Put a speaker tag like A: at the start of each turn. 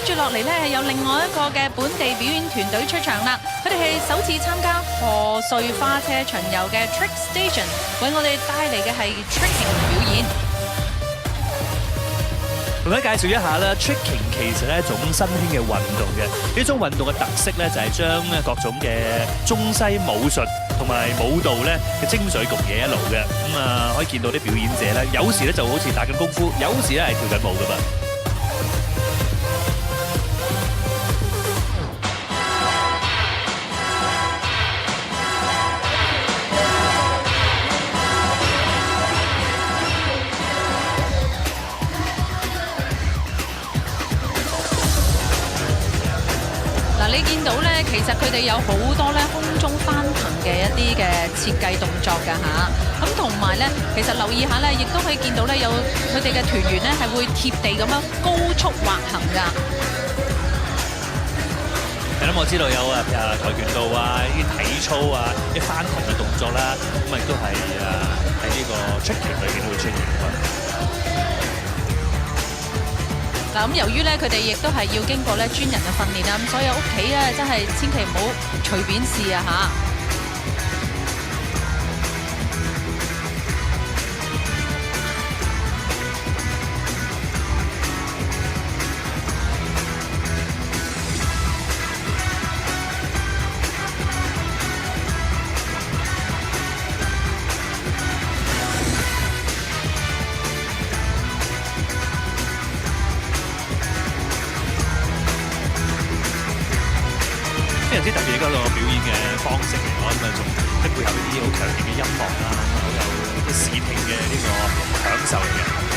A: 住落嚟咧，有另外一個嘅本地表演團隊出場啦。佢哋係首次參加賀歲花車巡遊嘅 Trick Station， 為我哋帶嚟嘅係 Tricking 表演。
B: 同大家介紹一下啦 ，Tricking 其實係一種新興嘅運動嘅。呢種運動嘅特色咧，就係將各種嘅中西武術同埋舞蹈咧嘅精髓共冶一路嘅。可以見到啲表演者咧，有時咧就好似打緊功夫，有時咧係跳緊舞噶嘛。
A: 你見到咧，其實佢哋有好多咧空中翻騰嘅一啲嘅設計動作㗎嚇，咁同埋咧，其實留意下咧，亦都可以見到咧，有佢哋嘅團員咧係會貼地咁樣高速滑行㗎。
B: 咁我知道有跆拳道啊，啲體操啊，啲翻騰嘅動作啦，咁亦都係喺呢個 Tricking 裏邊都會出現嘅。
A: 嗱，咁由於咧佢哋亦都係要經過咧專人嘅訓練啊，咁所以屋企咧真係千祈唔好隨便試啊嚇。
B: 非常之特別嗰個表演嘅方式嚟講，咁仲即係配合一啲好強烈嘅音樂啦，好有啲視聽嘅呢個享受嚟嘅。